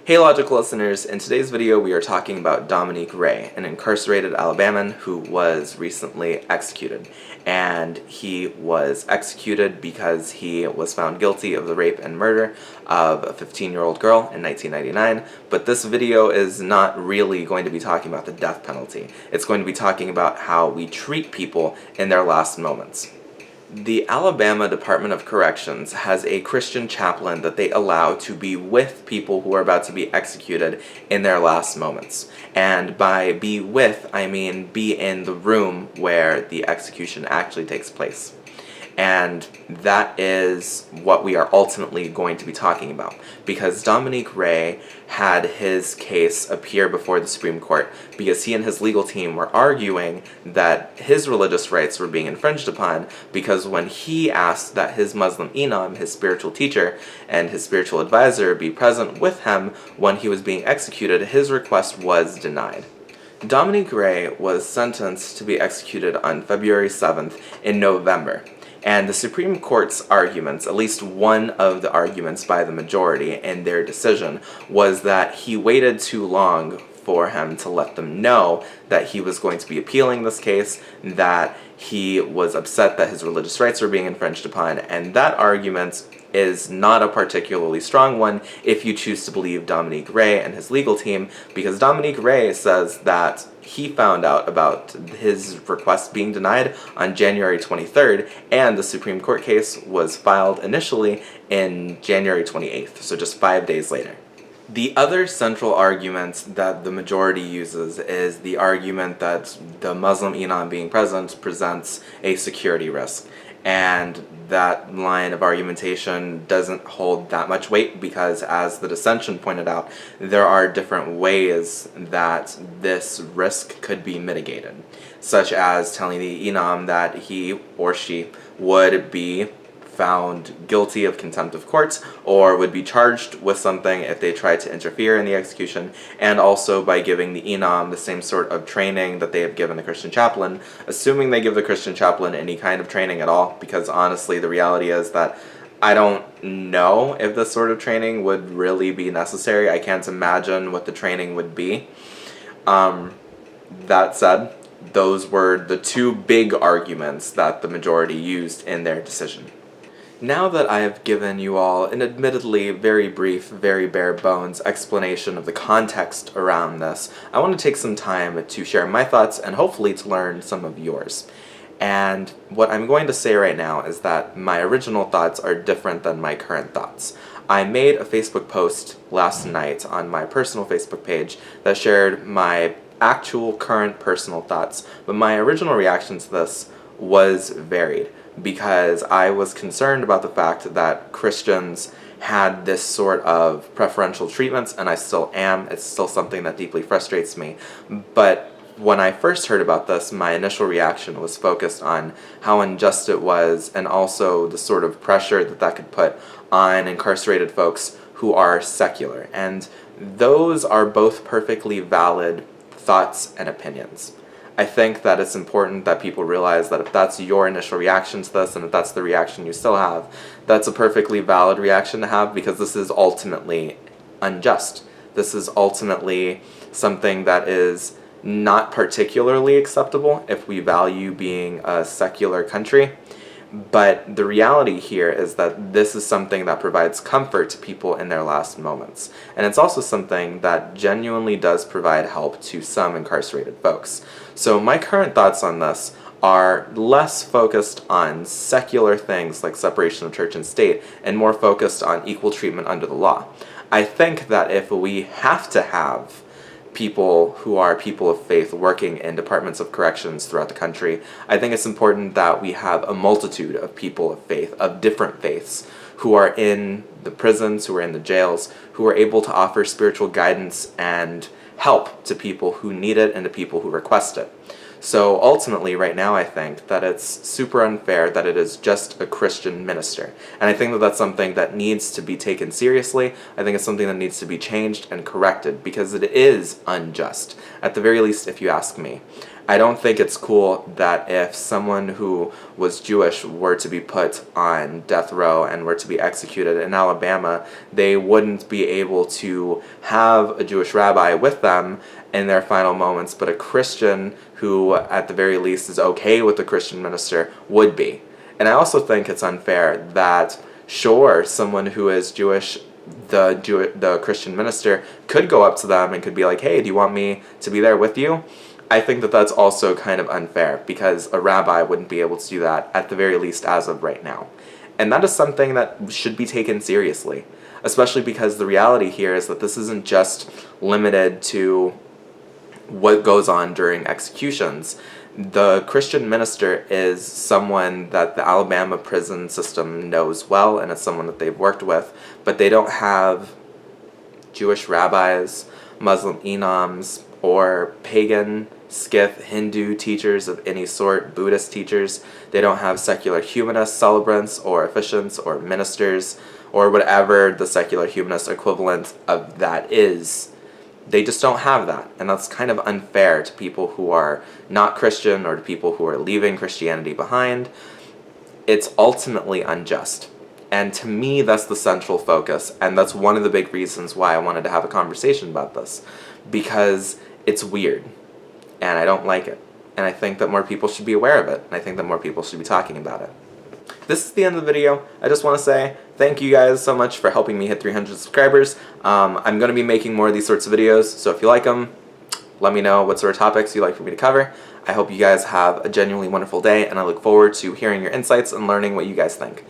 Hey logical listeners, in today's video we are talking about Dominique Ray, an incarcerated Alabaman who was recently executed. And he was executed because he was found guilty of the rape and murder of a 15-year-old girl in 1999. But this video is not really going to be talking about the death penalty. It's going to be talking about how we treat people in their last moments. The Alabama Department of Corrections has a Christian chaplain that they allow to be with people who are about to be executed in their last moments. And by be with, I mean be in the room where the execution actually takes place. And that is what we are ultimately going to be talking about, because Dominique Ray had his case appear before the Supreme Court because he and his legal team were arguing that his religious rights were being infringed upon, because when he asked that his Muslim imam, his spiritual teacher, and his spiritual advisor be present with him when he was being executed, his request was denied. Dominique Ray was sentenced to be executed on February 7th in November. And the Supreme Court's arguments, at least one of the arguments by the majority in their decision, was that he waited too long for him to let them know that he was going to be appealing this case, that he was upset that his religious rights were being infringed upon, and that argument is not a particularly strong one if you choose to believe Dominique Ray and his legal team, because Dominique Ray says that he found out about his request being denied on January 23rd, and the Supreme Court case was filed initially in January 28th, so just 5 days later. The other central argument that the majority uses is the argument that the Muslim imam being present presents a security risk. And that line of argumentation doesn't hold that much weight because, as the dissension pointed out, there are different ways that this risk could be mitigated, such as telling the imam that he or she would be found guilty of contempt of court or would be charged with something if they tried to interfere in the execution, and also by giving the imam the same sort of training that they have given the Christian chaplain, assuming they give the Christian chaplain any kind of training at all, because honestly the reality is that I don't know if this sort of training would really be necessary. I can't imagine what the training would be. That said, those were the two big arguments that the majority used in their decision. Now that I have given you all an admittedly very brief, very bare bones explanation of the context around this, I want to take some time to share my thoughts and hopefully to learn some of yours. And what I'm going to say right now is that my original thoughts are different than my current thoughts. I made a Facebook post last night on my personal Facebook page that shared my actual current personal thoughts, but my original reaction to this was varied, because I was concerned about the fact that Christians had this sort of preferential treatments, and I still am. It's still something that deeply frustrates me. But when I first heard about this, my initial reaction was focused on how unjust it was, and also the sort of pressure that that could put on incarcerated folks who are secular. And those are both perfectly valid thoughts and opinions. I think that it's important that people realize that if that's your initial reaction to this, and if that's the reaction you still have, that's a perfectly valid reaction to have, because this is ultimately unjust. This is ultimately something that is not particularly acceptable if we value being a secular country. But the reality here is that this is something that provides comfort to people in their last moments. And it's also something that genuinely does provide help to some incarcerated folks. So my current thoughts on this are less focused on secular things like separation of church and state, and more focused on equal treatment under the law. I think that if we have to have people who are people of faith working in departments of corrections throughout the country, I think it's important that we have a multitude of people of faith, of different faiths, who are in the prisons, who are in the jails, who are able to offer spiritual guidance and help to people who need it and to people who request it. So ultimately, right now, I think that it's super unfair that it is just a Christian minister. And I think that that's something that needs to be taken seriously. I think it's something that needs to be changed and corrected, because it is unjust, at the very least, if you ask me. I don't think it's cool that if someone who was Jewish were to be put on death row and were to be executed in Alabama, they wouldn't be able to have a Jewish rabbi with them in their final moments, but a Christian who, at the very least, is okay with the Christian minister would be. And I also think it's unfair that, sure, someone who is Jewish, the Christian minister, could go up to them and could be like, hey, do you want me to be there with you? I think that that's also kind of unfair, because a rabbi wouldn't be able to do that, at the very least, as of right now. And that is something that should be taken seriously, especially because the reality here is that this isn't just limited to what goes on during executions. The Christian minister is someone that the Alabama prison system knows well, and it's someone that they've worked with, but they don't have Jewish rabbis, Muslim imams, or pagan, Skith, Hindu teachers of any sort, Buddhist teachers. They don't have secular humanist celebrants or officiants or ministers or whatever the secular humanist equivalent of that is. They just don't have that, and that's kind of unfair to people who are not Christian or to people who are leaving Christianity behind. It's ultimately unjust. And to me, that's the central focus, and that's one of the big reasons why I wanted to have a conversation about this, because it's weird, and I don't like it, and I think that more people should be aware of it, and I think that more people should be talking about it. This is the end of the video. I just want to say thank you guys so much for helping me hit 300 subscribers. I'm going to be making more of these sorts of videos, so if you like them, let me know what sort of topics you'd like for me to cover. I hope you guys have a genuinely wonderful day, and I look forward to hearing your insights and learning what you guys think.